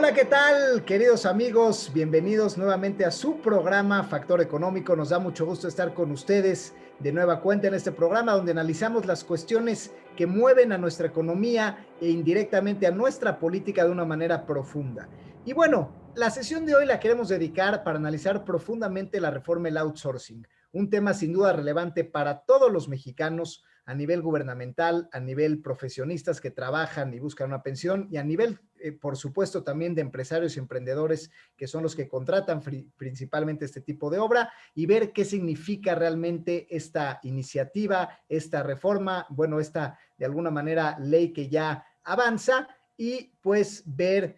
Hola, ¿qué tal, queridos amigos? Bienvenidos nuevamente a su programa Factor Económico. Nos da mucho gusto estar con ustedes de nueva cuenta en este programa donde analizamos las cuestiones que mueven a nuestra economía e indirectamente a nuestra política de una manera profunda. Y bueno, la sesión de hoy la queremos dedicar para analizar profundamente la reforma del outsourcing, un tema sin duda relevante para todos los mexicanos a nivel gubernamental, a nivel profesionistas que trabajan y buscan una pensión y a nivel, por supuesto, también de empresarios y emprendedores que son los que contratan principalmente este tipo de obra y ver qué significa realmente esta iniciativa, esta reforma, bueno, esta de alguna manera ley que ya avanza y pues ver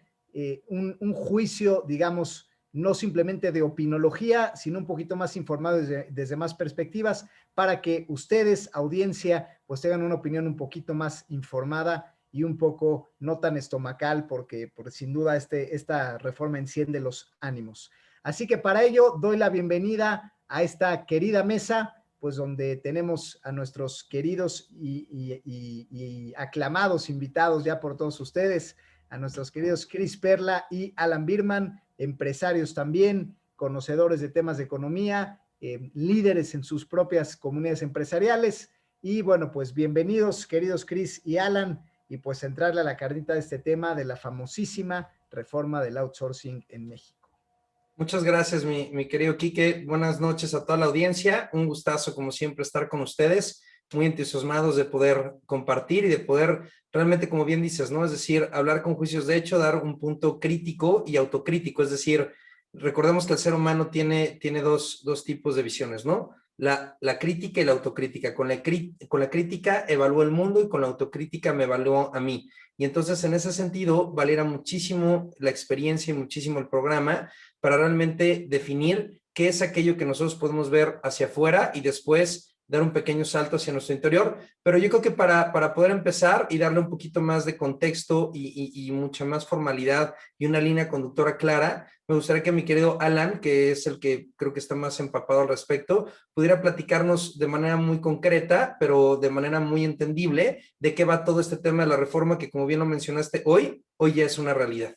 un juicio, digamos, no simplemente de opinología, sino un poquito más informado desde más perspectivas para que ustedes, audiencia, pues tengan una opinión un poquito más informada y un poco no tan estomacal, porque sin duda esta reforma enciende los ánimos. Así que para ello doy la bienvenida a esta querida mesa, pues donde tenemos a nuestros queridos y aclamados invitados ya por todos ustedes, a nuestros queridos Chris Perla y Alan Birman, empresarios también, conocedores de temas de economía, líderes en sus propias comunidades empresariales. Y bueno, pues bienvenidos, queridos Chris y Alan, y pues entrarle a la carnita de este tema de la famosísima reforma del outsourcing en México. Muchas gracias, mi querido Quique. Buenas noches a toda la audiencia. Un gustazo, como siempre, estar con ustedes. Muy entusiasmados de poder compartir y de poder realmente, como bien dices, ¿no? Es decir, hablar con juicios de hecho, dar un punto crítico y autocrítico. Es decir, recordemos que el ser humano tiene dos tipos de visiones, ¿no? La crítica y la autocrítica. Con la crítica evalúo el mundo y con la autocrítica me evalúo a mí. Y entonces, en ese sentido, valiera muchísimo la experiencia y muchísimo el programa para realmente definir qué es aquello que nosotros podemos ver hacia afuera y después dar un pequeño salto hacia nuestro interior. Pero yo creo que para poder empezar y darle un poquito más de contexto y mucha más formalidad y una línea conductora clara, me gustaría que mi querido Alan, que es el que creo que está más empapado al respecto, pudiera platicarnos de manera muy concreta, pero de manera muy entendible, de qué va todo este tema de la reforma que, como bien lo mencionaste, hoy ya es una realidad.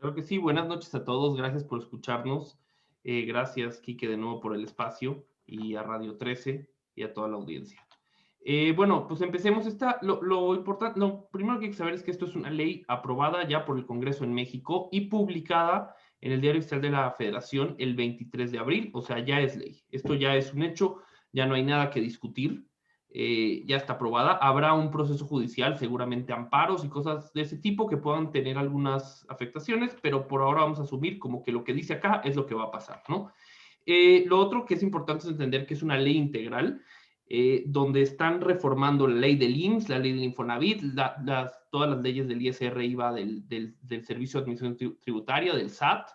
Claro que sí, buenas noches a todos, gracias por escucharnos. Gracias, Quique, de nuevo por el espacio y a Radio 13 y a toda la audiencia. Bueno, pues empecemos. Lo primero que hay que saber es que esto es una ley aprobada ya por el Congreso en México y publicada en el Diario Oficial de la Federación el 23 de abril, o sea, ya es ley. Esto ya es un hecho, ya no hay nada que discutir. Ya está aprobada. Habrá un proceso judicial, seguramente amparos y cosas de ese tipo que puedan tener algunas afectaciones, pero por ahora vamos a asumir como que lo que dice acá es lo que va a pasar, ¿no? Lo otro que es importante es entender que es una ley integral, donde están reformando la ley del IMSS, la ley del Infonavit, todas las leyes del ISR, IVA, del Servicio de Administración Tributaria, del SAT,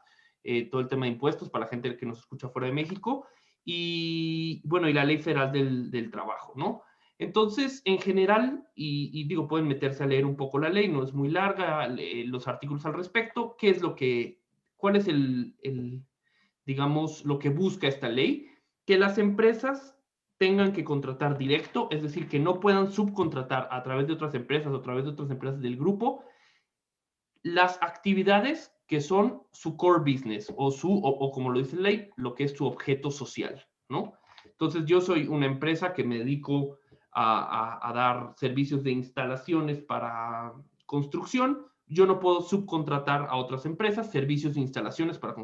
todo el tema de impuestos para la gente que nos escucha fuera de México, y bueno, y la ley federal del trabajo, ¿no? Entonces, en general, digo, pueden meterse a leer un poco la ley, no es muy larga, los artículos al respecto, cuál es digamos, lo que busca esta ley, que las empresas tengan que contratar directo, es decir, que no puedan subcontratar a través de otras empresas o a través de otras empresas del grupo las actividades que son su core business o como lo dice la ley, lo que es su objeto social, ¿no? Entonces, yo soy una empresa que me dedico a dar servicios de instalaciones para construcción. Yo no puedo subcontratar a otras empresas servicios de instalaciones para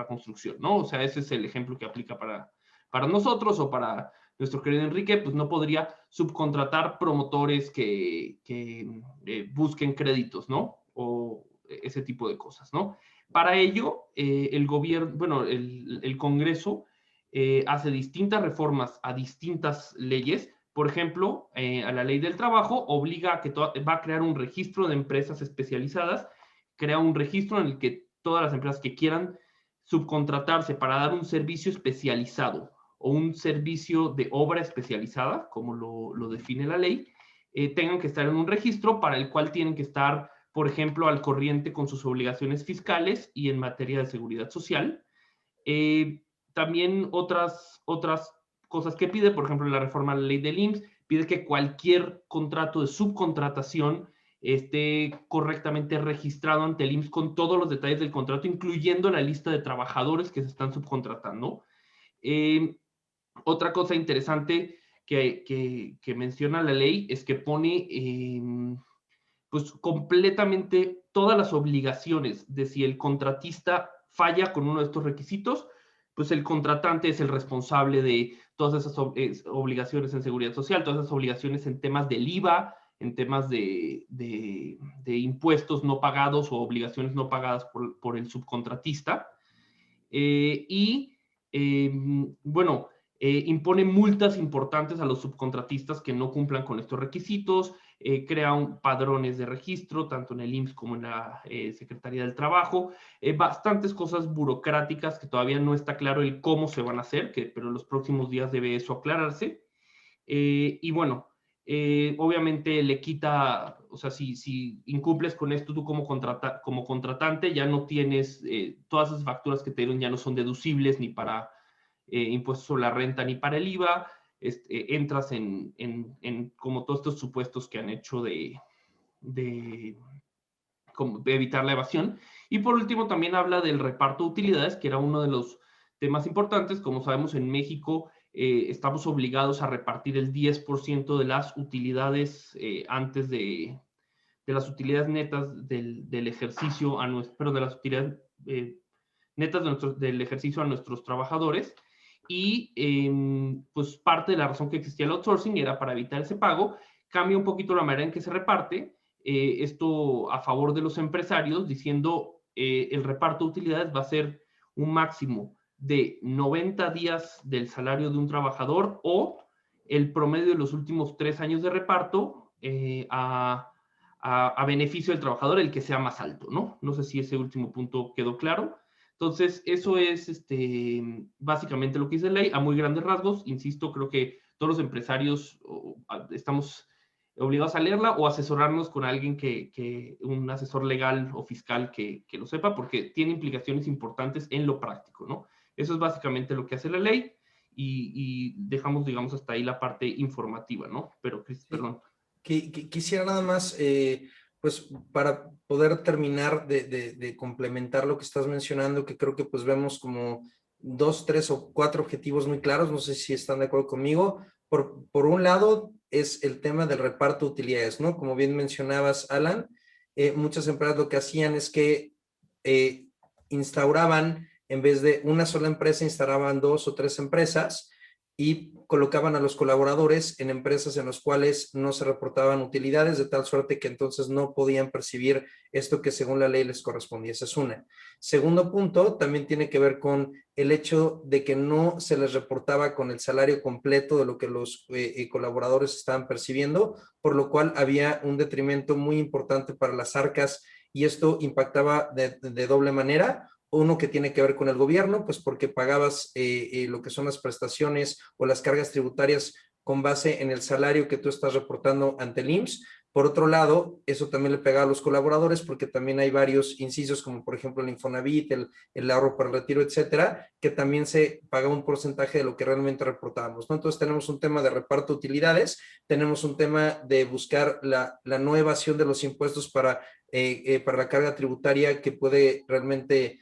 construcción, ¿no? O sea, ese es el ejemplo que aplica para nosotros o para nuestro querido Enrique, pues no podría subcontratar promotores que busquen créditos, ¿no? O ese tipo de cosas, ¿no? Para ello, el gobierno, bueno, el Congreso hace distintas reformas a distintas leyes. Por ejemplo, a la ley del trabajo obliga a que va a crear un registro de empresas especializadas, crea un registro en el que todas las empresas que quieran subcontratarse para dar un servicio especializado o un servicio de obra especializada, como lo define la ley, tengan que estar en un registro para el cual tienen que estar, por ejemplo, al corriente con sus obligaciones fiscales y en materia de seguridad social. También otras cosas que pide, por ejemplo, la reforma a la ley del IMSS, pide que cualquier contrato de subcontratación esté correctamente registrado ante el IMSS con todos los detalles del contrato, incluyendo la lista de trabajadores que se están subcontratando. Otra cosa interesante que menciona la ley es que pone pues completamente todas las obligaciones de si el contratista falla con uno de estos requisitos, pues el contratante es el responsable de todas esas obligaciones en seguridad social, todas esas obligaciones en temas del IVA, en temas de impuestos no pagados o obligaciones no pagadas por el subcontratista. Bueno, impone multas importantes a los subcontratistas que no cumplan con estos requisitos, crea padrones de registro, tanto en el IMSS como en la Secretaría del Trabajo, bastantes cosas burocráticas que todavía no está claro el cómo se van a hacer, pero en los próximos días debe eso aclararse. Y bueno, obviamente le quita, o sea, si incumples con esto tú como contratante, ya no tienes, todas esas facturas que te dieron ya no son deducibles ni para impuestos sobre la renta ni para el IVA, entras en como todos estos supuestos que han hecho de evitar la evasión. Y por último también habla del reparto de utilidades, que era uno de los temas importantes. Como sabemos, en México estamos obligados a repartir el 10% de las utilidades antes de las utilidades netas del ejercicio de las utilidades netas del ejercicio a nuestros trabajadores. Y pues parte de la razón que existía el outsourcing era para evitar ese pago. Cambia un poquito la manera en que se reparte, esto a favor de los empresarios, diciendo el reparto de utilidades va a ser un máximo de 90 días del salario de un trabajador o el promedio de los últimos 3 años de reparto a beneficio del trabajador, el que sea más alto, ¿no? No sé si ese último punto quedó claro. Entonces, eso es básicamente lo que dice la ley, a muy grandes rasgos. Insisto, creo que todos los empresarios estamos obligados a leerla o asesorarnos con alguien un asesor legal o fiscal que lo sepa, porque tiene implicaciones importantes en lo práctico, ¿no? Eso es básicamente lo que hace la ley y dejamos, digamos, hasta ahí la parte informativa, ¿no? Pero, Chris, perdón. Quisiera nada más, pues para poder terminar de complementar lo que estás mencionando, que creo que pues vemos como 2, 3 o 4 objetivos muy claros, no sé si están de acuerdo conmigo. Por un lado es el tema del reparto de utilidades, ¿no? Como bien mencionabas, Alan, muchas empresas lo que hacían es que instauraban, en vez de una sola empresa, instauraban 2 o 3 empresas y colocaban a los colaboradores en empresas en las cuales no se reportaban utilidades, de tal suerte que entonces no podían percibir esto que según la ley les correspondía. Esa es una. Segundo punto, también tiene que ver con el hecho de que no se les reportaba con el salario completo de lo que los colaboradores estaban percibiendo, por lo cual había un detrimento muy importante para las arcas y esto impactaba de doble manera. Uno que tiene que ver con el gobierno, pues porque pagabas lo que son las prestaciones o las cargas tributarias con base en el salario que tú estás reportando ante el IMSS. Por otro lado, eso también le pegaba a los colaboradores porque también hay varios incisos como por ejemplo el Infonavit, el ahorro para el retiro, etcétera, que también se pagaba un porcentaje de lo que realmente reportábamos, ¿no? Entonces tenemos un tema de reparto de utilidades, tenemos un tema de buscar la no evasión de los impuestos para la carga tributaria que puede realmente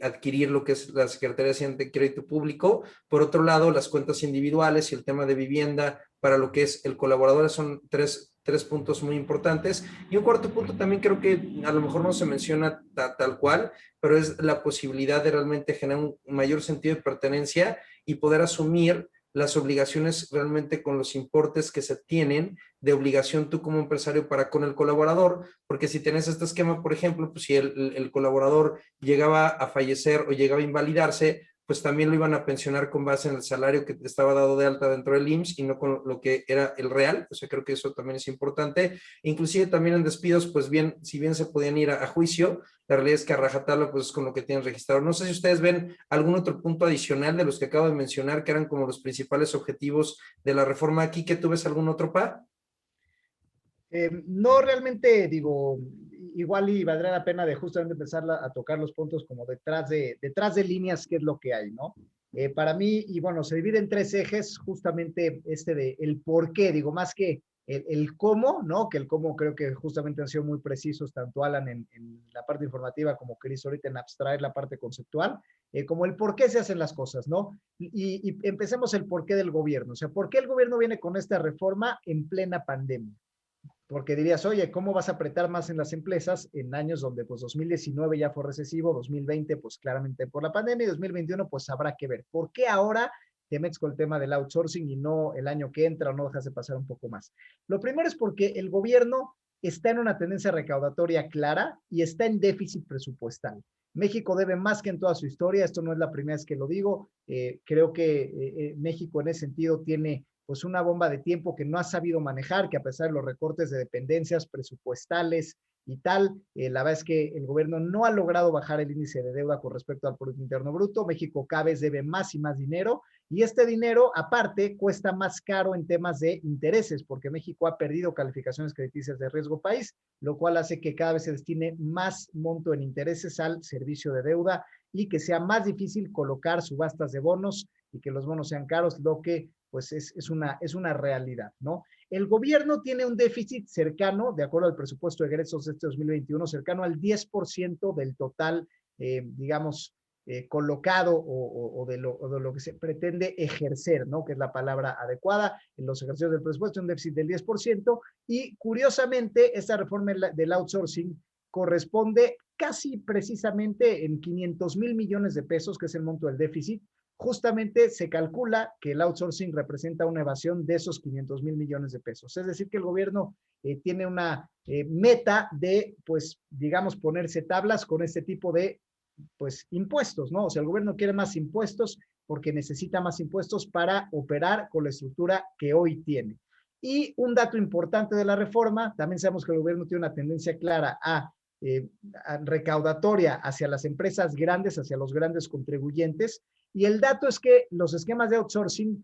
adquirir lo que es la Secretaría de Hacienda y Crédito Público. Por otro lado, las cuentas individuales y el tema de vivienda para lo que es el colaborador son tres puntos muy importantes. Y un cuarto punto también creo que a lo mejor no se menciona tal cual, pero es la posibilidad de realmente generar un mayor sentido de pertenencia y poder asumir las obligaciones realmente con los importes que se tienen de obligación tú como empresario para con el colaborador, porque si tienes este esquema, por ejemplo, pues si el colaborador llegaba a fallecer o llegaba a invalidarse, pues también lo iban a pensionar con base en el salario que estaba dado de alta dentro del IMSS y no con lo que era el real. O sea, creo que eso también es importante. Inclusive también en despidos, pues bien, si bien se podían ir a juicio, la realidad es que a rajatabla pues es con lo que tienen registrado. No sé si ustedes ven algún otro punto adicional de los que acabo de mencionar, que eran como los principales objetivos de la reforma aquí, que tú ves algún otro, Pa. No, realmente digo, igual y valdrá la pena de justamente empezar a tocar los puntos como detrás de líneas, qué es lo que hay, ¿no? Para mí, y bueno, se divide en 3 ejes, justamente de el por qué, digo, más que el cómo, ¿no? Que el cómo creo que justamente han sido muy precisos, tanto Alan en la parte informativa como Chris ahorita en abstraer la parte conceptual, como el por qué se hacen las cosas, ¿no? Y empecemos el porqué del gobierno. O sea, ¿por qué el gobierno viene con esta reforma en plena pandemia? Porque dirías, oye, ¿cómo vas a apretar más en las empresas en años donde pues 2019 ya fue recesivo, 2020 pues claramente por la pandemia y 2021 pues habrá que ver? ¿Por qué ahora te metes con el tema del outsourcing y no el año que entra o no dejas de pasar un poco más? Lo primero es porque el gobierno está en una tendencia recaudatoria clara y está en déficit presupuestal. México debe más que en toda su historia, esto no es la primera vez que lo digo, creo que México en ese sentido tiene pues una bomba de tiempo que no ha sabido manejar, que a pesar de los recortes de dependencias presupuestales y tal, la verdad es que el gobierno no ha logrado bajar el índice de deuda con respecto al Producto Interno Bruto. México cada vez debe más y más dinero y este dinero aparte cuesta más caro en temas de intereses porque México ha perdido calificaciones crediticias de riesgo país, lo cual hace que cada vez se destine más monto en intereses al servicio de deuda y que sea más difícil colocar subastas de bonos y que los bonos sean caros, lo que pues es una realidad, ¿no? El gobierno tiene un déficit cercano, de acuerdo al presupuesto de egresos de este 2021, cercano al 10% del total, digamos, colocado o de lo que se pretende ejercer, ¿no? Que es la palabra adecuada en los ejercicios del presupuesto, un déficit del 10%, y curiosamente esta reforma del outsourcing corresponde casi precisamente en 500,000 millones de pesos, que es el monto del déficit. Justamente se calcula que el outsourcing representa una evasión de esos 500,000 millones de pesos. Es decir, que el gobierno tiene una meta de, pues, digamos, ponerse tablas con este tipo de, pues, impuestos, ¿no? O sea, el gobierno quiere más impuestos porque necesita más impuestos para operar con la estructura que hoy tiene. Y un dato importante de la reforma, también sabemos que el gobierno tiene una tendencia clara a recaudatoria hacia las empresas grandes, hacia los grandes contribuyentes, y el dato es que los esquemas de outsourcing,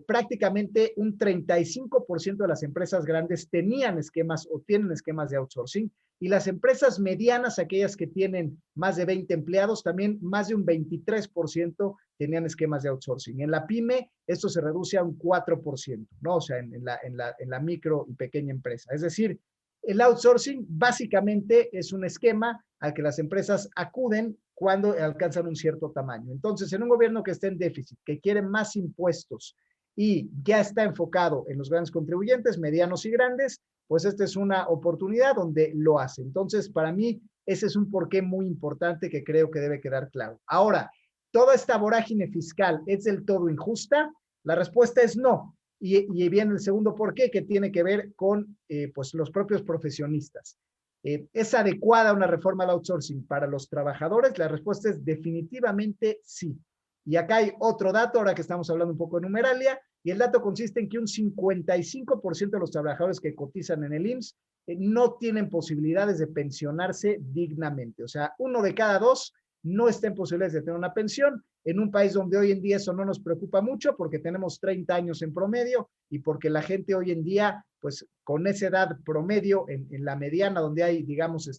prácticamente un 35% de las empresas grandes tenían esquemas o tienen esquemas de outsourcing, y las empresas medianas, aquellas que tienen más de 20 empleados, también más de un 23% tenían esquemas de outsourcing. En la pyme, esto se reduce a un 4%, ¿no? O sea, en la micro y pequeña empresa. Es decir, el outsourcing básicamente es un esquema al que las empresas acuden cuando alcanzan un cierto tamaño. Entonces, en un gobierno que está en déficit, que quiere más impuestos y ya está enfocado en los grandes contribuyentes, medianos y grandes, pues esta es una oportunidad donde lo hace. Entonces, para mí, ese es un porqué muy importante que creo que debe quedar claro. Ahora, ¿toda esta vorágine fiscal es del todo injusta? La respuesta es no. Y viene el segundo porqué, que tiene que ver con pues los propios profesionistas. ¿Es adecuada una reforma al outsourcing para los trabajadores? La respuesta es definitivamente sí. Y acá hay otro dato, ahora que estamos hablando un poco de numeralia, y el dato consiste en que un 55% de los trabajadores que cotizan en el IMSS no tienen posibilidades de pensionarse dignamente. O sea, 1 de cada 2 no está en posibilidades de tener una pensión, en un país donde hoy en día eso no nos preocupa mucho porque tenemos 30 años en promedio y porque la gente hoy en día, pues con esa edad promedio, en la mediana donde hay, digamos,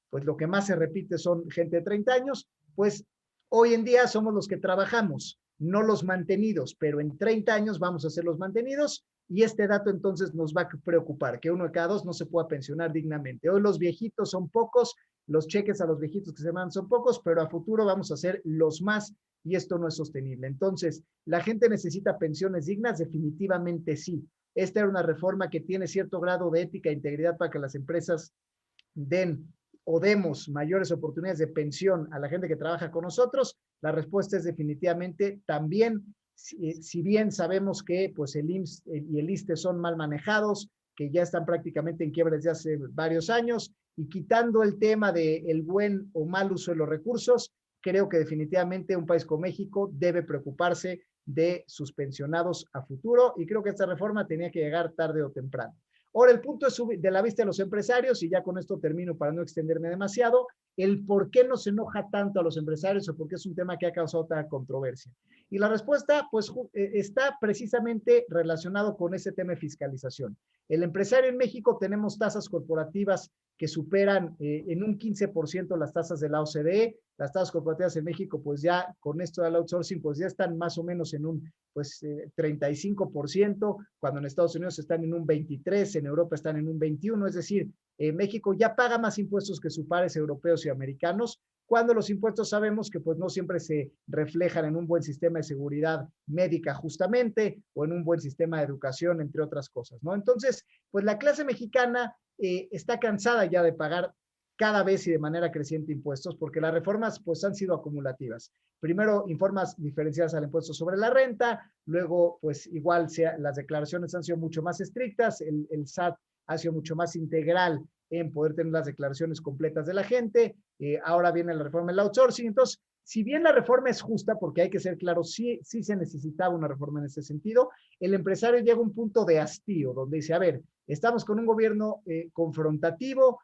pues lo que más se repite son gente de 30 años, pues hoy en día somos los que trabajamos, no los mantenidos, pero en 30 años vamos a ser los mantenidos y este dato entonces nos va a preocupar, que 1 de cada 2 no se pueda pensionar dignamente. Hoy los viejitos son pocos, los cheques a los viejitos que se mandan son pocos, pero a futuro vamos a ser los más y esto no es sostenible. Entonces, ¿la gente necesita pensiones dignas? Definitivamente sí. Esta era una reforma que tiene cierto grado de ética e integridad para que las empresas den o demos mayores oportunidades de pensión a la gente que trabaja con nosotros. La respuesta es definitivamente también, si bien sabemos que pues el IMSS y el ISSSTE son mal manejados, que ya están prácticamente en quiebra desde hace varios años, y quitando el tema del buen o mal uso de los recursos, creo que definitivamente un país como México debe preocuparse de sus pensionados a futuro y creo que esta reforma tenía que llegar tarde o temprano. Ahora, el punto es de la vista de los empresarios, y ya con esto termino para no extenderme demasiado, el por qué nos enoja tanto a los empresarios o por qué es un tema que ha causado tanta controversia. Y la respuesta, pues, está precisamente relacionado con ese tema de fiscalización. El empresario en México tenemos tasas corporativas que superan en un 15% las tasas de la OCDE. Las tasas corporativas en México, pues ya con esto del outsourcing, pues ya están más o menos en un 35%, cuando en Estados Unidos están en un 23%, en Europa están en un 21%, es decir, México ya paga más impuestos que sus pares europeos y americanos, cuando los impuestos sabemos que pues no siempre se reflejan en un buen sistema de seguridad médica justamente, o en un buen sistema de educación, entre otras cosas, ¿no? Entonces, pues la clase mexicana está cansada ya de pagar cada vez y de manera creciente impuestos, porque las reformas pues han sido acumulativas. Primero, informas diferenciadas al impuesto sobre la renta, luego pues igual las declaraciones han sido mucho más estrictas, el SAT ha sido mucho más integral en poder tener las declaraciones completas de la gente, ahora viene la reforma del outsourcing. Entonces, si bien la reforma es justa, porque hay que ser claro, sí se necesitaba una reforma en ese sentido, el empresario llega a un punto de hastío, donde dice, a ver, estamos con un gobierno confrontativo,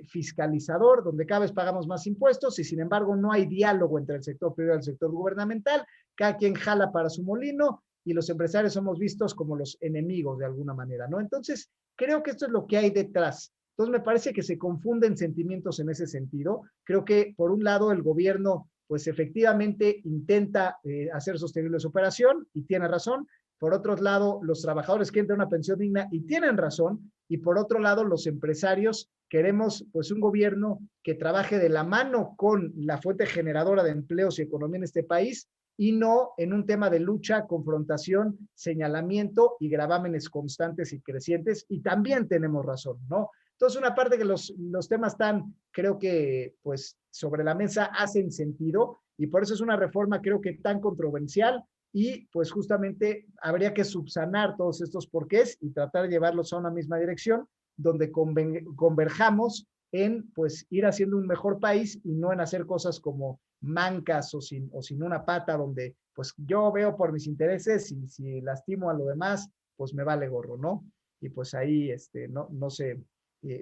fiscalizador, donde cada vez pagamos más impuestos y sin embargo no hay diálogo entre el sector privado y el sector gubernamental, cada quien jala para su molino y los empresarios somos vistos como los enemigos de alguna manera, ¿no? Entonces, creo que esto es lo que hay detrás. Entonces, me parece que se confunden sentimientos en ese sentido. Creo que, por un lado, el gobierno, pues efectivamente intenta hacer sostenible su operación y tiene razón. Por otro lado, los trabajadores quieren tener una pensión digna y tienen razón. Y por otro lado, los empresarios queremos pues un gobierno que trabaje de la mano con la fuente generadora de empleos y economía en este país y no en un tema de lucha, confrontación, señalamiento y gravámenes constantes y crecientes. Y también tenemos razón, ¿no? Entonces, una parte que los temas están, creo que, pues, sobre la mesa hacen sentido y por eso es una reforma, creo que tan controversial y, pues, justamente habría que subsanar todos estos porqués y tratar de llevarlos a una misma dirección donde converjamos en, pues, ir haciendo un mejor país y no en hacer cosas como mancas o sin una pata donde, pues, yo veo por mis intereses y si lastimo a lo demás, pues me vale gorro, ¿no? Y pues ahí, no sé.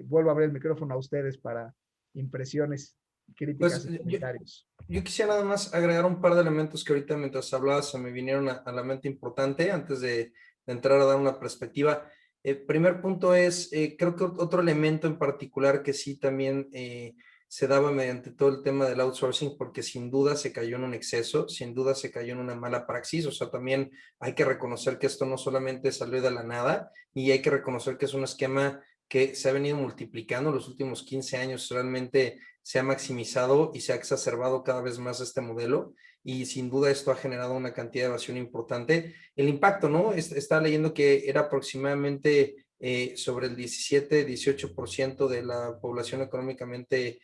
Vuelvo a abrir el micrófono a ustedes para impresiones, críticas Pues y comentarios. yo quisiera nada más agregar un par de elementos que ahorita mientras hablabas se me vinieron a la mente importante antes de entrar a dar una perspectiva. Primer punto es, creo que otro elemento en particular que sí también se daba mediante todo el tema del outsourcing, porque sin duda se cayó en un exceso, sin duda se cayó en una mala praxis, o sea, también hay que reconocer que esto no solamente salió de la nada y hay que reconocer que es un esquema que se ha venido multiplicando en los últimos 15 años, realmente se ha maximizado y se ha exacerbado cada vez más este modelo y sin duda esto ha generado una cantidad de evasión importante. El impacto, ¿no? Estaba leyendo que era aproximadamente sobre el 17-18% de la población económicamente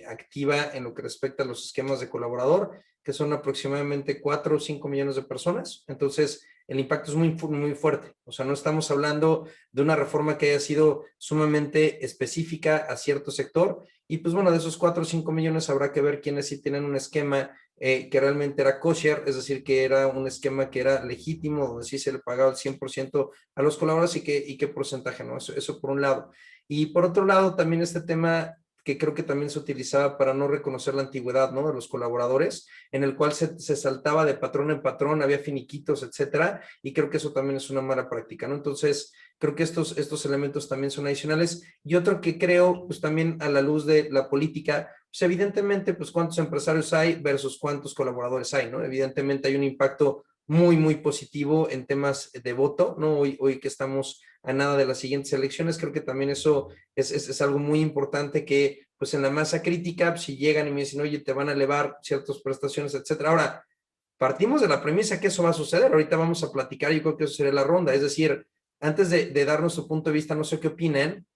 activa en lo que respecta a los esquemas de colaborador, que son aproximadamente 4 o 5 millones de personas. Entonces, el impacto es muy, muy fuerte. O sea, no estamos hablando de una reforma que haya sido sumamente específica a cierto sector. Y pues bueno, de esos 4 o 5 millones habrá que ver quiénes sí tienen un esquema que realmente era kosher, es decir, que era un esquema que era legítimo, donde sí se le pagaba el 100% a los colaboradores y qué porcentaje, ¿no? Eso por un lado. Y por otro lado, también este tema que creo que también se utilizaba para no reconocer la antigüedad, ¿no? De los colaboradores, en el cual se saltaba de patrón en patrón, había finiquitos, etcétera, y creo que eso también es una mala práctica, ¿no? Entonces, creo que estos elementos también son adicionales. Y otro que creo, pues también a la luz de la política, pues evidentemente, pues cuántos empresarios hay versus cuántos colaboradores hay, ¿no? Evidentemente hay un impacto muy, muy positivo en temas de voto, ¿no? Hoy que estamos a nada de las siguientes elecciones, creo que también eso es algo muy importante que, pues en la masa crítica, si llegan y me dicen, oye, te van a elevar ciertas prestaciones, etcétera. Ahora, partimos de la premisa que eso va a suceder, ahorita vamos a platicar, yo creo que eso sería la ronda, es decir, antes de dar nuestro punto de vista, no sé qué opinan,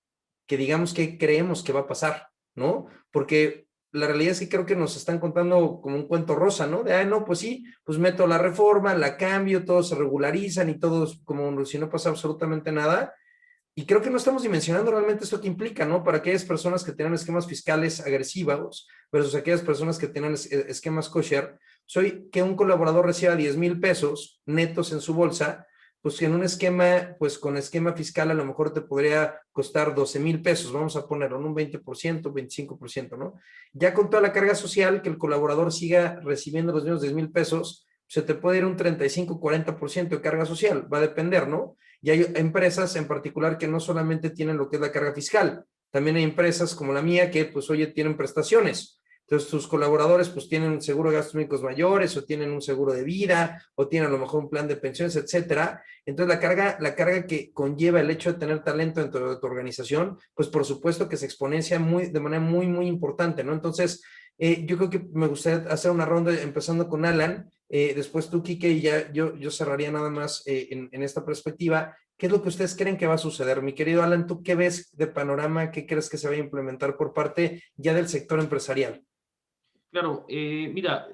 que digamos que creemos que va a pasar, ¿no? Porque la realidad es que creo que nos están contando como un cuento rosa, ¿no? De, no, pues sí, pues meto la reforma, la cambio, todos se regularizan y todos como si no pasa absolutamente nada. Y creo que no estamos dimensionando realmente esto que implica, ¿no? Para aquellas personas que tienen esquemas fiscales agresivos versus aquellas personas que tienen esquemas kosher, soy que un colaborador reciba 10,000 pesos netos en su bolsa, pues en un esquema, pues con esquema fiscal a lo mejor te podría costar 12,000 pesos, vamos a ponerlo en un 20%, 25%, ¿no? Ya con toda la carga social, que el colaborador siga recibiendo los mismos 10,000 pesos, se te puede ir un 35, 40% de carga social, va a depender, ¿no? Y hay empresas en particular que no solamente tienen lo que es la carga fiscal, también hay empresas como la mía que, pues, oye, tienen prestaciones. Entonces, sus colaboradores, pues, tienen un seguro de gastos médicos mayores, o tienen un seguro de vida, o tienen a lo mejor un plan de pensiones, etcétera. Entonces, la carga que conlleva el hecho de tener talento dentro de tu organización, pues, por supuesto que se exponencia de manera muy, muy importante, ¿no? Entonces, yo creo que me gustaría hacer una ronda empezando con Alan, después tú, Quique, y ya yo cerraría nada más en esta perspectiva. ¿Qué es lo que ustedes creen que va a suceder? Mi querido Alan, ¿tú qué ves de panorama? ¿Qué crees que se va a implementar por parte ya del sector empresarial? Claro, mira,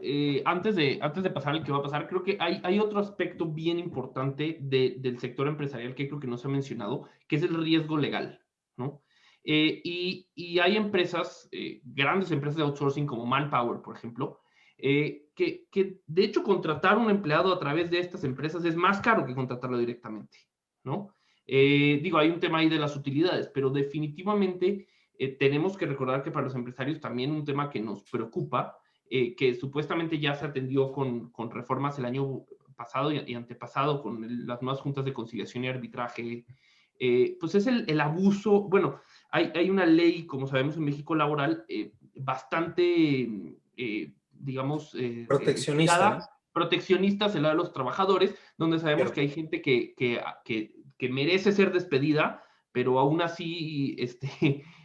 antes de pasar al que va a pasar, creo que hay otro aspecto bien importante del sector empresarial que creo que no se ha mencionado, que es el riesgo legal, ¿no? Y hay empresas, grandes empresas de outsourcing como Manpower, por ejemplo, que de hecho contratar un empleado a través de estas empresas es más caro que contratarlo directamente, ¿no? Digo, hay un tema ahí de las utilidades, pero definitivamente tenemos que recordar que para los empresarios también un tema que nos preocupa, que supuestamente ya se atendió con reformas el año pasado y antepasado, con las nuevas juntas de conciliación y arbitraje, pues es el abuso. Bueno, hay una ley, como sabemos en México, laboral, bastante, digamos, Proteccionista, ¿no? estirada, proteccionista hacia el lado de los trabajadores, donde sabemos que Cierto. hay gente que merece ser despedida, pero aún así,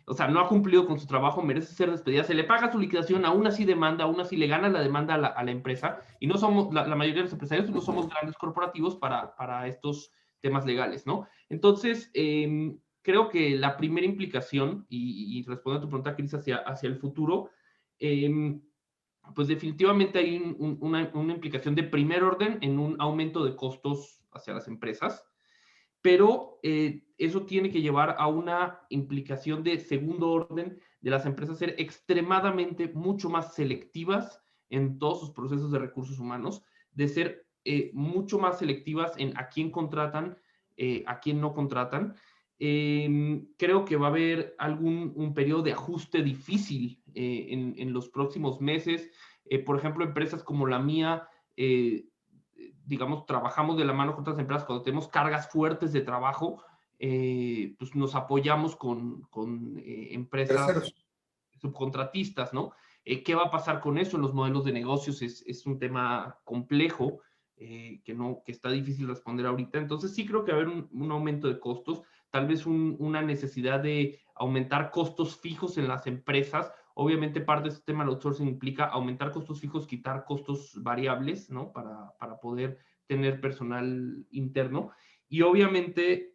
o sea, no ha cumplido con su trabajo, merece ser despedida, se le paga su liquidación, aún así demanda, aún así le gana la demanda a la empresa, y no somos, la mayoría de los empresarios no somos grandes corporativos para estos temas legales, ¿no? Entonces, creo que la primera implicación, y respondiendo a tu pregunta, Cris, hacia el futuro, pues definitivamente hay una implicación de primer orden en un aumento de costos hacia las empresas, pero eso tiene que llevar a una implicación de segundo orden de las empresas ser extremadamente mucho más selectivas en todos sus procesos de recursos humanos, de ser mucho más selectivas en a quién contratan, a quién no contratan. Creo que va a haber un periodo de ajuste difícil en los próximos meses. Por ejemplo, empresas como la mía, digamos, trabajamos de la mano con otras empresas cuando tenemos cargas fuertes de trabajo, pues nos apoyamos con empresas Terceros. subcontratistas, ¿no? ¿Qué va a pasar con eso en los modelos de negocios? Es un tema complejo que está difícil responder ahorita. Entonces sí creo que va a haber un aumento de costos, tal vez una necesidad de aumentar costos fijos en las empresas. Obviamente parte de este tema del outsourcing implica aumentar costos fijos, quitar costos variables, ¿no? Para poder tener personal interno. Y obviamente,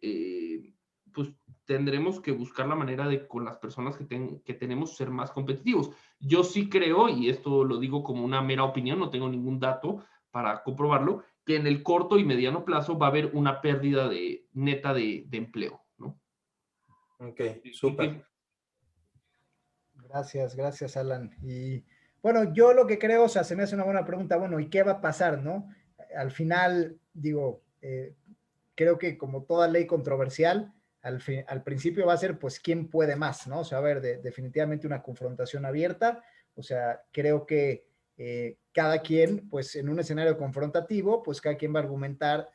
pues tendremos que buscar la manera de con las personas que tenemos ser más competitivos. Yo sí creo, y esto lo digo como una mera opinión, no tengo ningún dato para comprobarlo, que en el corto y mediano plazo va a haber una pérdida neta de empleo, ¿no? Ok, Y súper. que, Gracias, gracias, Alan. Y bueno, yo lo que creo, o sea, se me hace una buena pregunta, bueno, ¿y qué va a pasar, no? Al final, digo, creo que como toda ley controversial, al principio va a ser, pues, ¿quién puede más, no? O sea, a ver, definitivamente una confrontación abierta, o sea, creo que cada quien, pues, en un escenario confrontativo, pues, cada quien va a argumentar,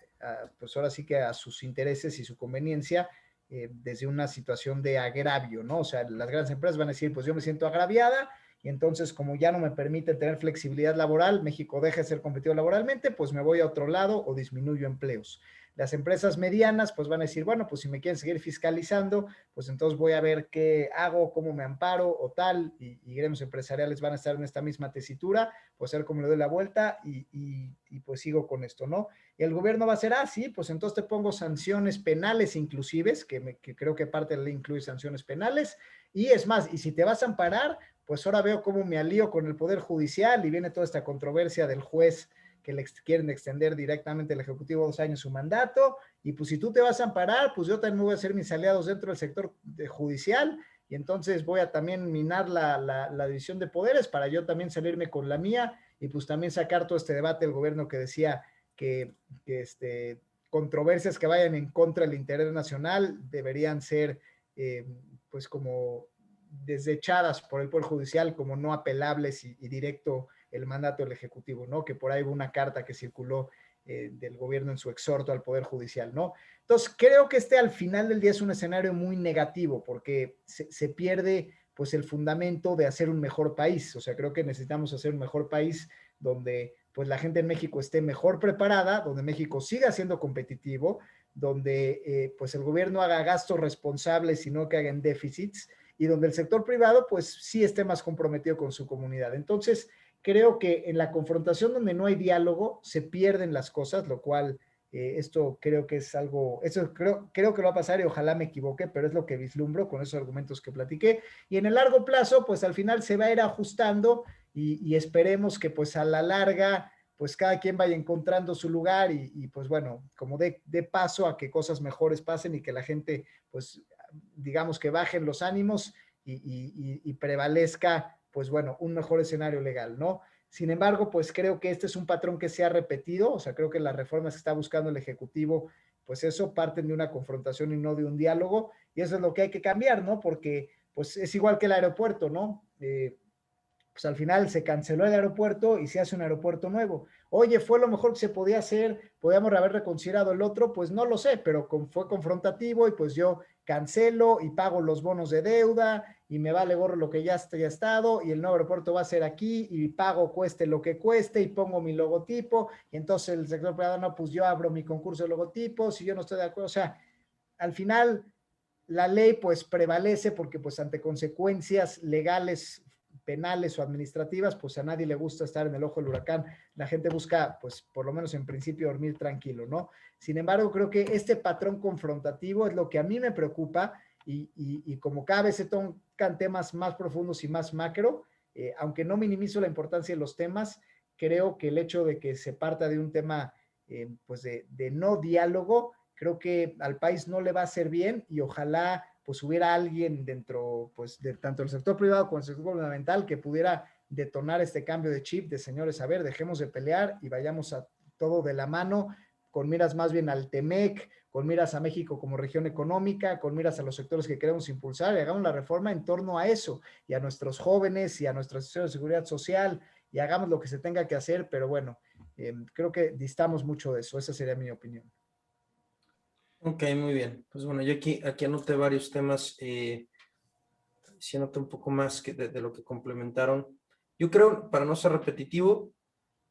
pues, ahora sí que a sus intereses y su conveniencia, desde una situación de agravio, ¿no? O sea, las grandes empresas van a decir, pues yo me siento agraviada y entonces como ya no me permite tener flexibilidad laboral, México deja de ser competitivo laboralmente, pues me voy a otro lado o disminuyo empleos. Las empresas medianas pues van a decir, bueno, pues si me quieren seguir fiscalizando, pues entonces voy a ver qué hago, cómo me amparo o tal, y gremios empresariales van a estar en esta misma tesitura, pues a ver cómo le doy la vuelta y pues sigo con esto, ¿no? Y el gobierno va a ser, sí, pues entonces te pongo sanciones penales inclusives, que creo que parte de la ley incluye sanciones penales, y es más, y si te vas a amparar, pues ahora veo cómo me alío con el Poder Judicial y viene toda esta controversia del juez que le quieren extender directamente al Ejecutivo 2 años su mandato, y pues si tú te vas a amparar, pues yo también voy a hacer mis aliados dentro del sector judicial, y entonces voy a también minar la división de poderes para yo también salirme con la mía, y pues también sacar todo este debate del gobierno que decía que controversias que vayan en contra del interés nacional deberían ser pues como desechadas por el Poder Judicial como no apelables y directo el mandato del Ejecutivo, ¿no? Que por ahí hubo una carta que circuló del gobierno en su exhorto al Poder Judicial, ¿no? Entonces, creo que al final del día es un escenario muy negativo porque se pierde pues el fundamento de hacer un mejor país. O sea, creo que necesitamos hacer un mejor país donde pues la gente en México esté mejor preparada, donde México siga siendo competitivo, donde pues el gobierno haga gastos responsables y no que hagan déficits, y donde el sector privado pues sí esté más comprometido con su comunidad. Entonces, creo que en la confrontación donde no hay diálogo se pierden las cosas, lo cual esto creo que es algo, eso creo que va a pasar y ojalá me equivoque, pero es lo que vislumbro con esos argumentos que platiqué. Y en el largo plazo, pues al final se va a ir ajustando y esperemos que pues a la larga, pues cada quien vaya encontrando su lugar y pues bueno, como de paso a que cosas mejores pasen y que la gente pues digamos que bajen los ánimos y prevalezca pues bueno, un mejor escenario legal, ¿no? Sin embargo, pues creo que este es un patrón que se ha repetido, o sea, creo que las reformas que está buscando el Ejecutivo, pues eso parten de una confrontación y no de un diálogo, y eso es lo que hay que cambiar, ¿no? Porque pues es igual que el aeropuerto, ¿no? Pues al final se canceló el aeropuerto y se hace un aeropuerto nuevo. Oye, ¿fue lo mejor que se podía hacer? ¿Podíamos haber reconsiderado el otro? Pues no lo sé, pero fue confrontativo y pues yo cancelo y pago los bonos de deuda y me vale gorro lo que ya haya estado y el nuevo aeropuerto va a ser aquí y pago cueste lo que cueste y pongo mi logotipo y entonces el sector privado, no, pues yo abro mi concurso de logotipos y yo no estoy de acuerdo. O sea, al final la ley pues prevalece porque pues ante consecuencias legales, penales o administrativas, pues a nadie le gusta estar en el ojo del huracán. La gente busca, pues por lo menos en principio, dormir tranquilo, ¿no? Sin embargo, creo que este patrón confrontativo es lo que a mí me preocupa y como cada vez se tocan temas más profundos y más macro, aunque no minimizo la importancia de los temas, creo que el hecho de que se parta de un tema pues de no diálogo, creo que al país no le va a hacer bien y ojalá pues hubiera alguien dentro pues de tanto el sector privado como el sector gubernamental que pudiera detonar este cambio de chip de señores, a ver, dejemos de pelear y vayamos a todo de la mano con miras más bien al TEMEC, con miras a México como región económica, con miras a los sectores que queremos impulsar y hagamos la reforma en torno a eso y a nuestros jóvenes y a nuestras instituciones de seguridad social y hagamos lo que se tenga que hacer, pero bueno, creo que distamos mucho de eso, esa sería mi opinión. Ok, muy bien. Pues bueno, yo aquí anoté varios temas, sí anoté un poco más de lo que complementaron. Yo creo, para no ser repetitivo,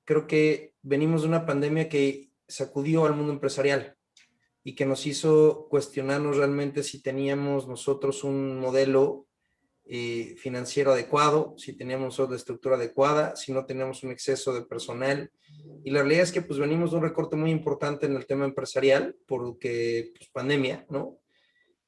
creo que venimos de una pandemia que sacudió al mundo empresarial y que nos hizo cuestionarnos realmente si teníamos nosotros un modelo financiero adecuado, si teníamos una estructura adecuada, si no teníamos un exceso de personal. Y la realidad es que pues venimos de un recorte muy importante en el tema empresarial, porque pues pandemia, ¿no?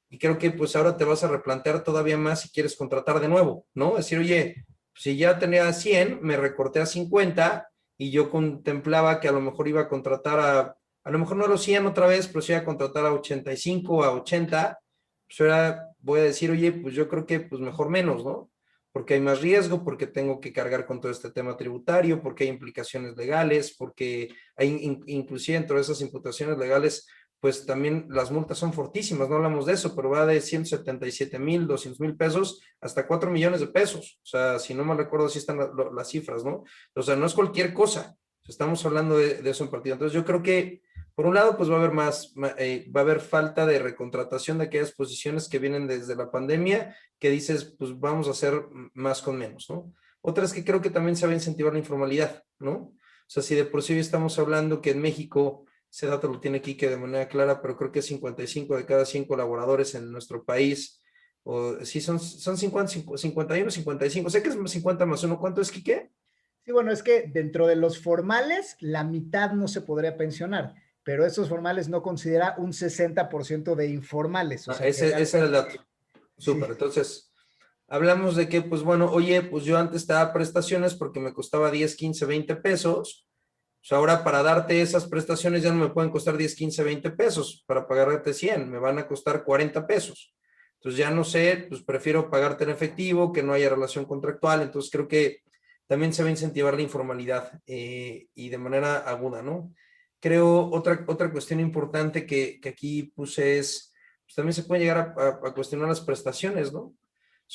Y creo que pues ahora te vas a replantear todavía más si quieres contratar de nuevo, ¿no? Es decir, oye, si ya tenía 100, me recorté a 50 y yo contemplaba que a lo mejor iba a contratar a lo mejor no a los 100 otra vez, pero sí iba a contratar a 85, a 80, pues ahora voy a decir, oye, pues yo creo que pues mejor menos, ¿no? Porque hay más riesgo, porque tengo que cargar con todo este tema tributario, porque hay implicaciones legales, porque hay inclusive dentro de esas imputaciones legales pues también las multas son fortísimas, no hablamos de eso, pero va de 177,000, 200,000 pesos hasta 4 millones de pesos. O sea, si no me recuerdo si están las cifras, ¿no? O sea, no es cualquier cosa. Estamos hablando de eso en partido. Entonces yo creo que, por un lado, pues va a haber va a haber falta de recontratación de aquellas posiciones que vienen desde la pandemia, que dices, pues vamos a hacer más con menos, ¿no? Otra es que creo que también se va a incentivar la informalidad, ¿no? O sea, si de por sí estamos hablando que en México ese dato lo tiene Quique de manera clara, pero creo que 55 de cada 100 colaboradores en nuestro país, o sí son 50, 51, 55, sé que es 50 más uno, ¿cuánto es, Quique? Sí, bueno, es que dentro de los formales, la mitad no se podría pensionar, pero esos formales no considera un 60% de informales. O sea, ese era el dato. Súper, sí. entonces, hablamos de que, pues bueno, oye, pues yo antes te daba prestaciones porque me costaba 10, 15, 20 pesos, pues ahora para darte esas prestaciones ya no me pueden costar 10, 15, 20 pesos, para pagarte 100, me van a costar 40 pesos. Entonces ya no sé, pues prefiero pagarte en efectivo, que no haya relación contractual, entonces creo que también se va a incentivar la informalidad y de manera aguda, ¿no? Creo otra cuestión importante que aquí puse es, pues también se puede llegar a cuestionar las prestaciones, ¿no?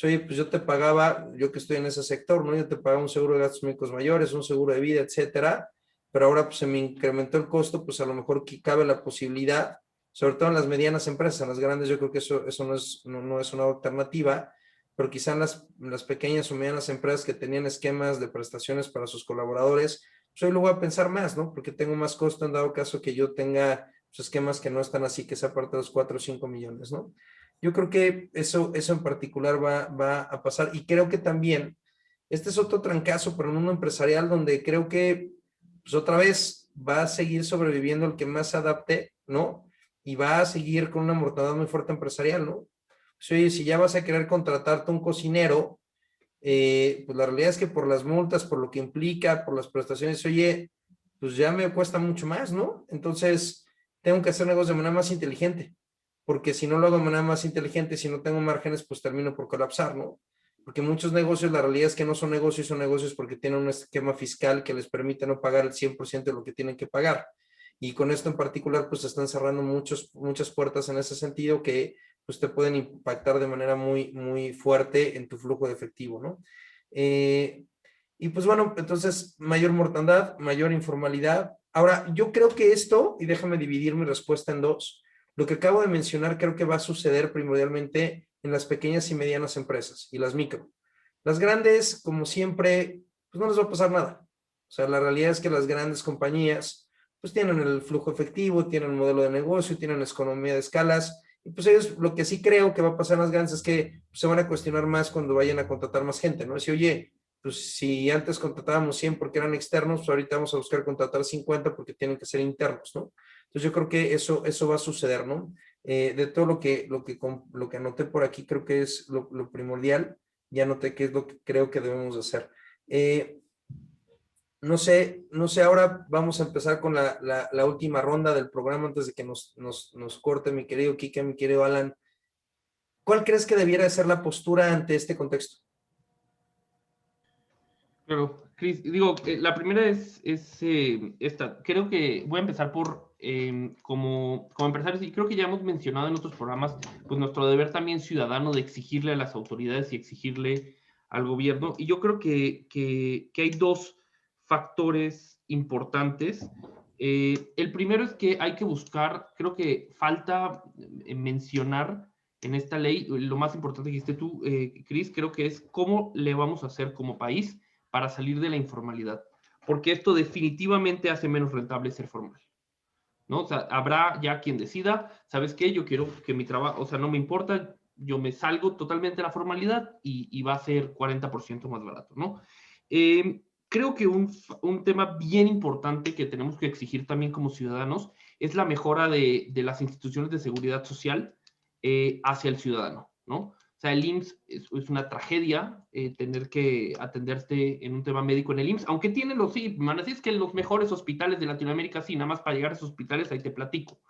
Oye, pues yo te pagaba, yo que estoy en ese sector, ¿no? Yo te pagaba un seguro de gastos médicos mayores, un seguro de vida, etcétera, pero ahora pues se me incrementó el costo, pues a lo mejor cabe la posibilidad, sobre todo en las medianas empresas. En las grandes yo creo que eso no es una alternativa, pero quizá en las pequeñas o medianas empresas que tenían esquemas de prestaciones para sus colaboradores, pues hoy lo voy a pensar más, ¿no? Porque tengo más costo en dado caso que yo tenga pues, esquemas que no están así, que sea parte de los 4 o 5 millones, ¿no? Yo creo que eso en particular va a pasar, y creo que también este es otro trancazo para el mundo empresarial donde creo que pues otra vez va a seguir sobreviviendo el que más se adapte, ¿no? Y va a seguir con una mortandad muy fuerte empresarial, ¿no? Pues, oye, si ya vas a querer contratarte un cocinero, pues la realidad es que por las multas, por lo que implica, por las prestaciones, oye, pues ya me cuesta mucho más, ¿no? Entonces, tengo que hacer negocios de manera más inteligente, porque si no lo hago de manera más inteligente, si no tengo márgenes, pues termino por colapsar, ¿no? Porque muchos negocios, la realidad es que no son negocios porque tienen un esquema fiscal que les permite no pagar el 100% de lo que tienen que pagar. Y con esto en particular, pues se están cerrando muchas puertas en ese sentido que pues te pueden impactar de manera muy fuerte en tu flujo de efectivo, ¿no? Y pues bueno, entonces mayor mortandad, mayor informalidad. Ahora, yo creo que esto, y déjame dividir mi respuesta en dos, lo que acabo de mencionar creo que va a suceder primordialmente en las pequeñas y medianas empresas y las micro. Las grandes, como siempre, pues no les va a pasar nada. O sea, la realidad es que las grandes compañías pues tienen el flujo efectivo, tienen el modelo de negocio, tienen la economía de escalas, y pues ellos lo que sí creo que va a pasar en las grandes es que pues, se van a cuestionar más cuando vayan a contratar más gente, ¿no? Decir, oye, pues si antes contratábamos 100 porque eran externos, pues ahorita vamos a buscar contratar 50 porque tienen que ser internos, ¿no? Entonces yo creo que eso va a suceder, ¿no? De todo lo que anoté por aquí, creo que es lo primordial. Ya anoté qué es lo que creo que debemos hacer. No sé, ahora vamos a empezar con la última ronda del programa antes de que nos corte mi querido Kike, mi querido Alan. ¿Cuál crees que debiera ser la postura ante este contexto? Pero, Cris, digo, la primera es esta. Creo que voy a empezar por, como empresarios, y creo que ya hemos mencionado en otros programas, pues nuestro deber también ciudadano de exigirle a las autoridades y exigirle al gobierno. Y yo creo que hay dos factores importantes. El primero es que hay que buscar, creo que falta mencionar en esta ley, lo más importante que dijiste tú, Cris, creo que es cómo le vamos a hacer como país para salir de la informalidad, porque esto definitivamente hace menos rentable ser formal, ¿no? O sea, habrá ya quien decida, ¿sabes qué? Yo quiero que mi trabajo, o sea, no me importa, yo me salgo totalmente de la formalidad y va a ser 40% más barato, ¿no? Creo que un tema bien importante que tenemos que exigir también como ciudadanos es la mejora de las instituciones de seguridad social hacia el ciudadano, ¿no? O sea, el IMSS es una tragedia tener que atenderte en un tema médico en el IMSS, aunque tienen sí, me van a decir que los mejores hospitales de Latinoamérica, sí, nada más para llegar a esos hospitales ahí te platico,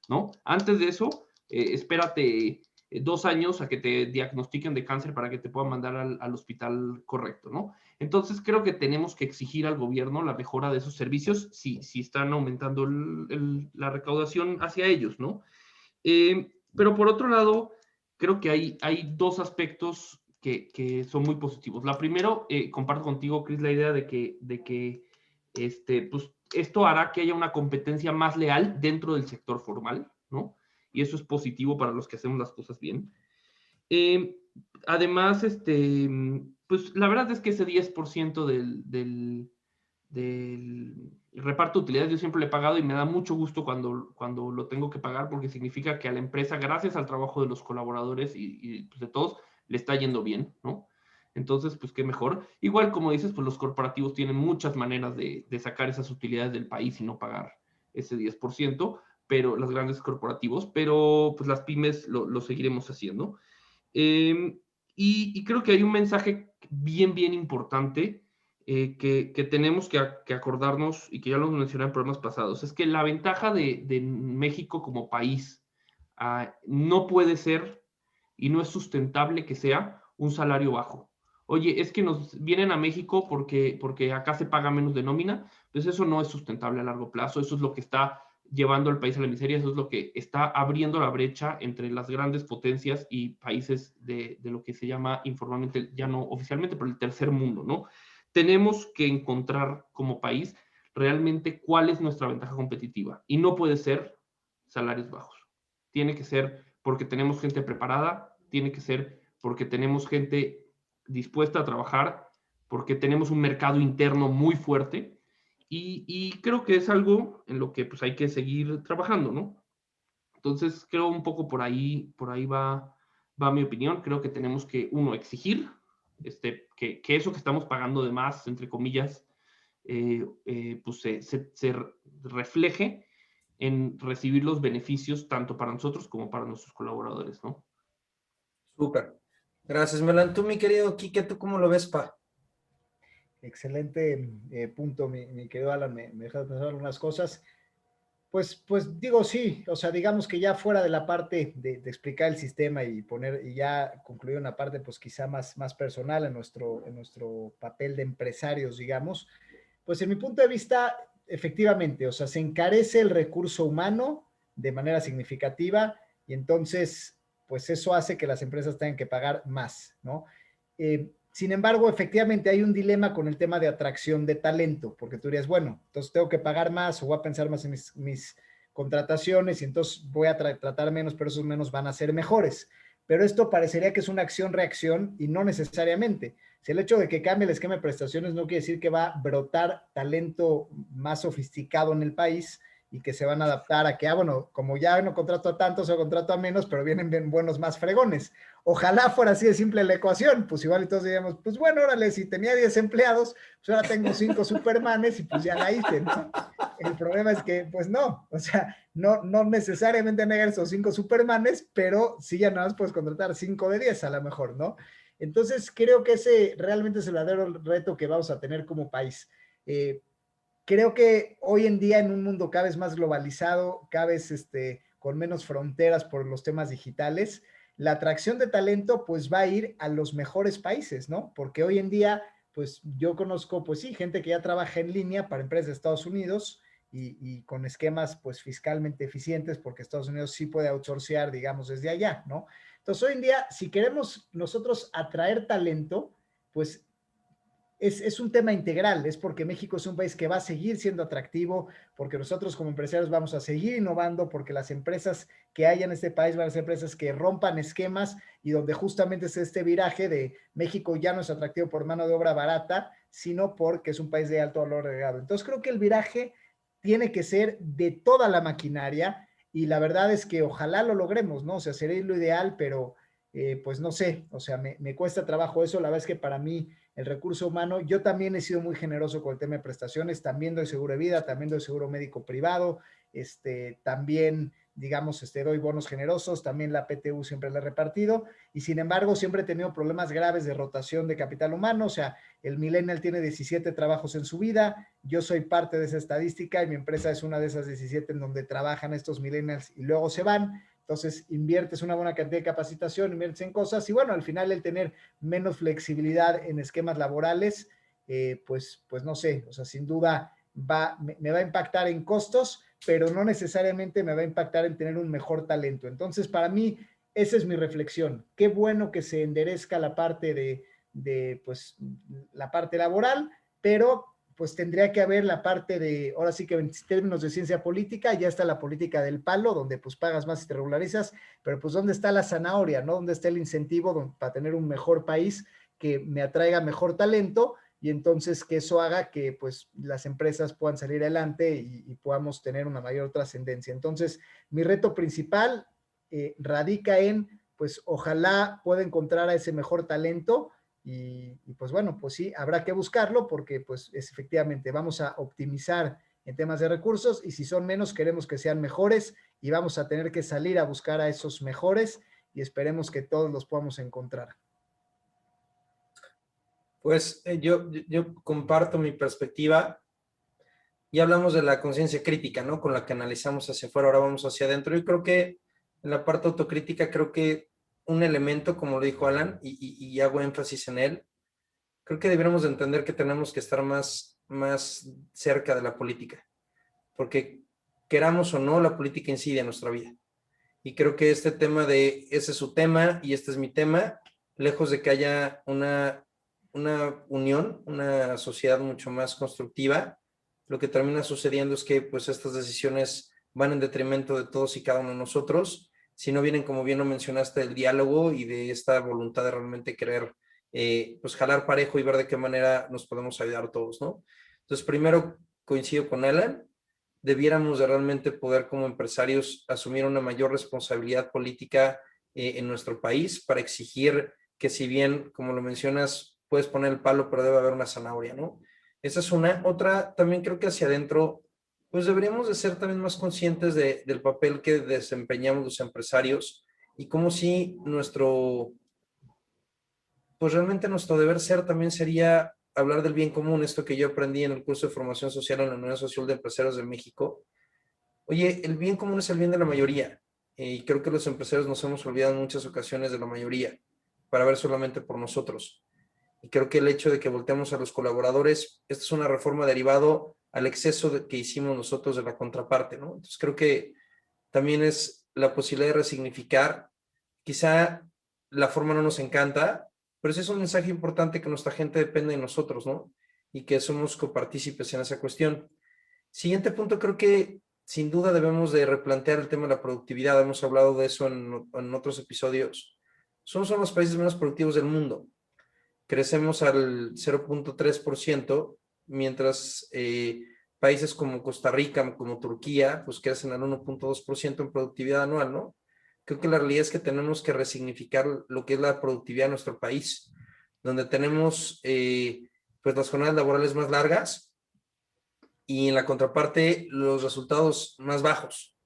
¿no? Antes de eso, espérate 2 años a que te diagnostiquen de cáncer para que te puedan mandar al hospital correcto, ¿no? Entonces creo que tenemos que exigir al gobierno la mejora de esos servicios si están aumentando la recaudación hacia ellos, ¿no? Pero por otro lado, creo que hay dos aspectos que son muy positivos. La primero, comparto contigo, Chris, la idea de que pues, esto hará que haya una competencia más leal dentro del sector formal, ¿no? Y eso es positivo para los que hacemos las cosas bien. Además, pues la verdad es que ese 10% del reparto de utilidades yo siempre le he pagado y me da mucho gusto cuando lo tengo que pagar porque significa que a la empresa, gracias al trabajo de los colaboradores y pues de todos, le está yendo bien, ¿no? Entonces, pues qué mejor. Igual, como dices, pues los corporativos tienen muchas maneras de sacar esas utilidades del país y no pagar ese 10%, pero los grandes corporativos, pero pues las pymes lo seguiremos haciendo. Y creo que hay un mensaje bien importante que tenemos que acordarnos y que ya lo mencioné en programas pasados, es que la ventaja de México como país no puede ser y no es sustentable que sea un salario bajo. Oye, es que nos vienen a México porque acá se paga menos de nómina, pues eso no es sustentable a largo plazo, eso es lo que está llevando al país a la miseria, eso es lo que está abriendo la brecha entre las grandes potencias y países de lo que se llama informalmente, ya no oficialmente, pero el tercer mundo, ¿no? Tenemos que encontrar como país realmente cuál es nuestra ventaja competitiva. Y no puede ser salarios bajos. Tiene que ser porque tenemos gente preparada, tiene que ser porque tenemos gente dispuesta a trabajar, porque tenemos un mercado interno muy fuerte y creo que es algo en lo que pues hay que seguir trabajando, ¿no? Entonces creo un poco por ahí va mi opinión. Creo que tenemos que, uno, exigir que eso que estamos pagando de más, entre comillas, pues se refleje en recibir los beneficios tanto para nosotros como para nuestros colaboradores, ¿no? Súper. Gracias, Melan. Tú, mi querido Quique, ¿tú cómo lo ves, pa? Excelente punto, mi querido Alan, me dejas pensar algunas cosas. Pues digo sí, o sea, digamos que ya fuera de la parte de explicar el sistema y ya concluir una parte pues quizá más personal en nuestro papel de empresarios, digamos, pues en mi punto de vista, efectivamente, o sea, se encarece el recurso humano de manera significativa y entonces, pues eso hace que las empresas tengan que pagar más, ¿no? Sin embargo, efectivamente hay un dilema con el tema de atracción de talento, porque tú dirías, bueno, entonces tengo que pagar más o voy a pensar más en mis contrataciones y entonces voy a tratar menos, pero esos menos van a ser mejores. Pero esto parecería que es una acción-reacción y no necesariamente. Si el hecho de que cambie el esquema de prestaciones no quiere decir que va a brotar talento más sofisticado en el país y que se van a adaptar a que, bueno, como ya no contrato a tantos o contrato a menos, pero vienen bien buenos más fregones. Ojalá fuera así de simple la ecuación, pues igual entonces diríamos, pues bueno, órale, si tenía 10 empleados, pues ahora tengo 5 supermanes y pues ya la hice, ¿no? El problema es que, pues no, o sea, no necesariamente negar esos 5 supermanes, pero sí ya nada más puedes contratar 5 de 10 a lo mejor, ¿no? Entonces creo que ese realmente es el verdadero reto que vamos a tener como país. Creo que hoy en día en un mundo cada vez más globalizado, cada vez con menos fronteras por los temas digitales, la atracción de talento pues va a ir a los mejores países, ¿no? Porque hoy en día pues yo conozco pues sí, gente que ya trabaja en línea para empresas de Estados Unidos y con esquemas pues fiscalmente eficientes porque Estados Unidos sí puede outsourcear, digamos, desde allá, ¿no? Entonces hoy en día si queremos nosotros atraer talento, pues es un tema integral, es porque México es un país que va a seguir siendo atractivo, porque nosotros como empresarios vamos a seguir innovando, porque las empresas que hay en este país van a ser empresas que rompan esquemas y donde justamente es este viraje de México ya no es atractivo por mano de obra barata, sino porque es un país de alto valor agregado. Entonces creo que el viraje tiene que ser de toda la maquinaria y la verdad es que ojalá lo logremos, ¿no? O sea, sería lo ideal, pero pues no sé, o sea, me cuesta trabajo eso, la verdad es que para mí el recurso humano. Yo también he sido muy generoso con el tema de prestaciones, también doy seguro de vida, también doy seguro médico privado, también, digamos, doy bonos generosos, también la PTU siempre la he repartido, y sin embargo siempre he tenido problemas graves de rotación de capital humano, o sea, el millennial tiene 17 trabajos en su vida, yo soy parte de esa estadística y mi empresa es una de esas 17 en donde trabajan estos millennials y luego se van. Entonces inviertes una buena cantidad de capacitación, inviertes en cosas y bueno, al final el tener menos flexibilidad en esquemas laborales, pues no sé, o sea, sin duda me va a impactar en costos, pero no necesariamente me va a impactar en tener un mejor talento. Entonces, para mí, esa es mi reflexión. Qué bueno que se enderezca la parte pues, la parte laboral, pero pues tendría que haber la parte de, ahora sí que en términos de ciencia política, ya está la política del palo, donde pues pagas más y te regularizas, pero pues ¿dónde está la zanahoria, no? ¿Dónde está el incentivo para tener un mejor país que me atraiga mejor talento? Y entonces que eso haga que pues las empresas puedan salir adelante y podamos tener una mayor trascendencia. Entonces, mi reto principal radica en, pues ojalá pueda encontrar a ese mejor talento, pues bueno, pues sí, habrá que buscarlo porque pues efectivamente vamos a optimizar en temas de recursos y si son menos queremos que sean mejores y vamos a tener que salir a buscar a esos mejores y esperemos que todos los podamos encontrar. Pues yo comparto mi perspectiva. Ya hablamos de la conciencia crítica, ¿no? Con la que analizamos hacia afuera, ahora vamos hacia adentro. Yo creo que en la parte autocrítica, creo que un elemento, como lo dijo Alan, y hago énfasis en él, creo que deberíamos de entender que tenemos que estar más cerca de la política, porque queramos o no, la política incide en nuestra vida. Y creo que este tema ese es su tema y este es mi tema, lejos de que haya una unión, una sociedad mucho más constructiva, lo que termina sucediendo es que pues estas decisiones van en detrimento de todos y cada uno de nosotros, si no vienen, como bien lo mencionaste, del diálogo y de esta voluntad de realmente querer pues jalar parejo y ver de qué manera nos podemos ayudar todos, ¿no? Entonces, primero coincido con Alan, debiéramos de realmente poder como empresarios asumir una mayor responsabilidad política en nuestro país para exigir que, si bien, como lo mencionas, puedes poner el palo, pero debe haber una zanahoria, ¿no? Esa es una. Otra, también creo que hacia adentro, pues deberíamos de ser también más conscientes del papel que desempeñamos los empresarios y cómo si pues realmente nuestro deber ser también sería hablar del bien común, esto que yo aprendí en el curso de formación social en la Unión Social de Empresarios de México. Oye, el bien común es el bien de la mayoría, y creo que los empresarios nos hemos olvidado en muchas ocasiones de la mayoría para ver solamente por nosotros. Y creo que el hecho de que volteemos a los colaboradores, esta es una reforma derivado al exceso que hicimos nosotros de la contraparte, ¿no? Entonces creo que también es la posibilidad de resignificar. Quizá la forma no nos encanta, pero sí es un mensaje importante que nuestra gente depende de nosotros, ¿no? Y que somos copartícipes en esa cuestión. Siguiente punto, creo que sin duda debemos de replantear el tema de la productividad. Hemos hablado de eso en otros episodios. Somos los países menos productivos del mundo. Crecemos al 0.3%, mientras países como Costa Rica, como Turquía, pues crecen al 1.2% en productividad anual, ¿no? Creo que la realidad es que tenemos que resignificar lo que es la productividad de nuestro país, donde tenemos pues las jornadas laborales más largas y en la contraparte los resultados más bajos.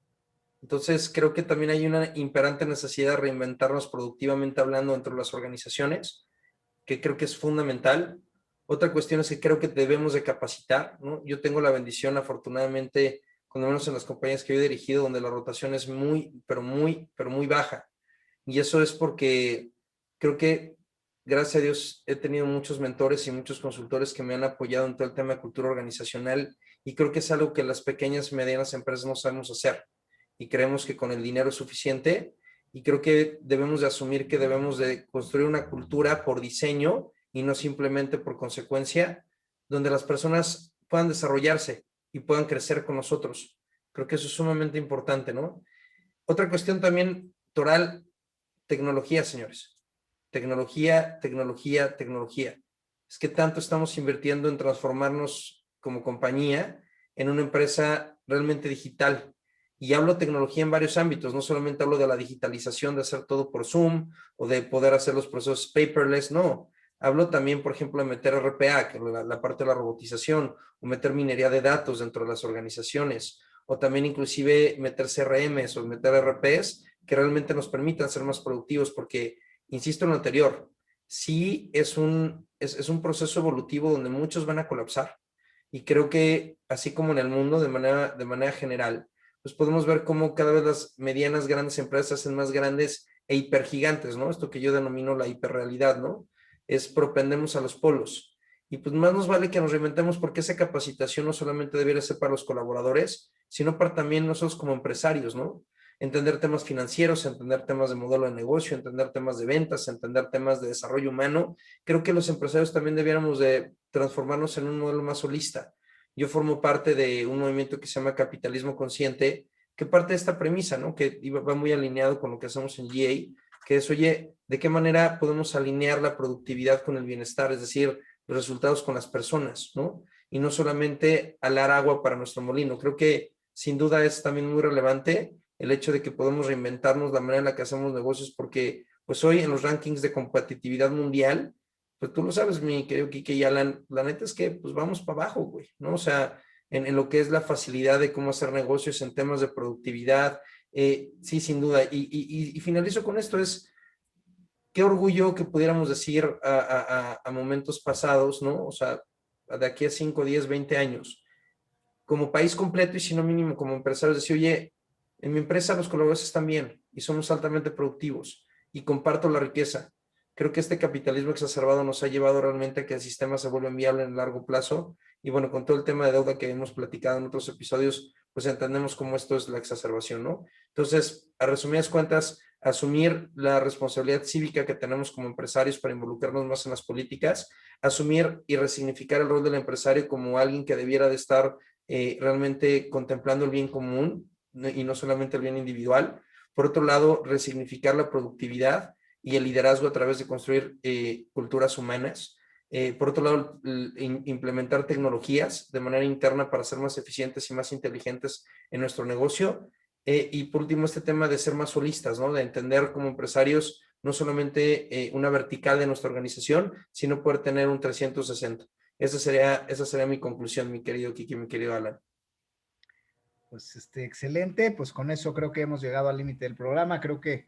Entonces creo que también hay una imperante necesidad de reinventarnos productivamente hablando dentro de las organizaciones, que creo que es fundamental. Otra cuestión es que creo que debemos de capacitar, ¿no? Yo tengo la bendición, afortunadamente, cuando menos en las compañías que yo he dirigido, donde la rotación es muy, pero muy baja. Y eso es porque creo que, gracias a Dios, he tenido muchos mentores y muchos consultores que me han apoyado en todo el tema de cultura organizacional, y creo que es algo que las pequeñas y medianas empresas no sabemos hacer. Y creemos que con el dinero es suficiente, y creo que debemos de asumir que debemos de construir una cultura por diseño y no simplemente por consecuencia, donde las personas puedan desarrollarse y puedan crecer con nosotros. Creo que eso es sumamente importante, ¿no? Otra cuestión también, Toral, tecnología, señores. Tecnología, tecnología, tecnología. Es que tanto estamos invirtiendo en transformarnos como compañía en una empresa realmente digital. Y hablo tecnología en varios ámbitos, no solamente hablo de la digitalización, de hacer todo por Zoom o de poder hacer los procesos paperless, no. Hablo también, por ejemplo, de meter RPA, que es la parte de la robotización, o meter minería de datos dentro de las organizaciones, o también inclusive meter CRMs o meter RPs que realmente nos permitan ser más productivos, porque, insisto en lo anterior, sí es un proceso evolutivo donde muchos van a colapsar. Y creo que, así como en el mundo, de manera general, pues podemos ver cómo cada vez las medianas, grandes empresas se hacen más grandes e hipergigantes, ¿no? Esto que yo denomino la hiperrealidad, ¿no? Es propendemos a los polos. Y pues más nos vale que nos reinventemos, porque esa capacitación no solamente debería ser para los colaboradores, sino para también nosotros como empresarios, ¿no? Entender temas financieros, entender temas de modelo de negocio, entender temas de ventas, entender temas de desarrollo humano. Creo que los empresarios también debiéramos de transformarnos en un modelo más holista. Yo formo parte de un movimiento que se llama Capitalismo Consciente, que parte de esta premisa, ¿no? Que va muy alineado con lo que hacemos en GA, que es, oye, ¿de qué manera podemos alinear la productividad con el bienestar? Es decir, los resultados con las personas, ¿no? Y no solamente alar agua para nuestro molino. Creo que sin duda es también muy relevante el hecho de que podemos reinventarnos la manera en la que hacemos negocios, porque pues hoy en los rankings de competitividad mundial, pues tú lo sabes, mi querido Kike y Alan, la neta es que pues vamos para abajo, güey, ¿no? O sea, en lo que es la facilidad de cómo hacer negocios en temas de productividad, sí, sin duda. Y finalizo con esto, es qué orgullo que pudiéramos decir a momentos pasados, ¿no? O sea, de aquí a 5, 10, 20 años, como país completo y si no mínimo como empresarios, decir, oye, en mi empresa los colaboradores están bien y somos altamente productivos y comparto la riqueza. Creo que este capitalismo exacerbado nos ha llevado realmente a que el sistema se vuelva viable en largo plazo, y bueno, con todo el tema de deuda que hemos platicado en otros episodios, pues entendemos cómo esto es la exacerbación, ¿no? Entonces, a resumidas cuentas, asumir la responsabilidad cívica que tenemos como empresarios para involucrarnos más en las políticas, asumir y resignificar el rol del empresario como alguien que debiera de estar realmente contemplando el bien común y no solamente el bien individual. Por otro lado, resignificar la productividad y el liderazgo a través de construir culturas humanas. Por otro lado, implementar tecnologías de manera interna para ser más eficientes y más inteligentes en nuestro negocio. Y por último, este tema de ser más holistas, ¿no? De entender como empresarios no solamente una vertical de nuestra organización, sino poder tener un 360. Esa sería mi conclusión, mi querido Kiki, mi querido Alan. Pues excelente, pues con eso creo que hemos llegado al límite del programa. Creo que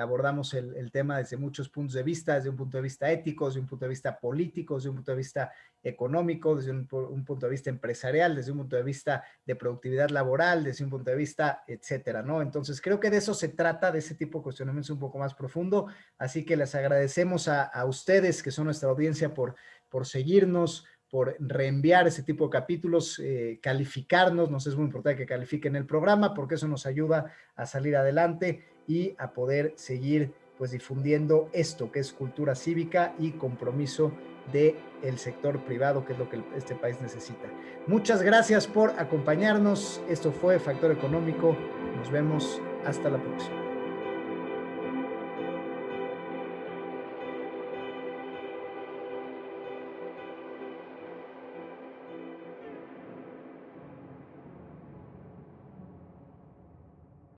abordamos el tema desde muchos puntos de vista, desde un punto de vista ético, desde un punto de vista político, desde un punto de vista económico, desde un punto de vista empresarial, desde un punto de vista de productividad laboral, desde un punto de vista, etcétera, ¿no? Entonces creo que de eso se trata, de ese tipo de cuestionamientos un poco más profundo. Así que les agradecemos a ustedes, que son nuestra audiencia, por seguirnos, por reenviar ese tipo de capítulos, calificarnos. Nos es muy importante que califiquen el programa porque eso nos ayuda a salir adelante y a poder seguir pues difundiendo esto que es cultura cívica y compromiso del sector privado, que es lo que este país necesita. Muchas gracias por acompañarnos. Esto fue Factor Económico. Nos vemos hasta la próxima.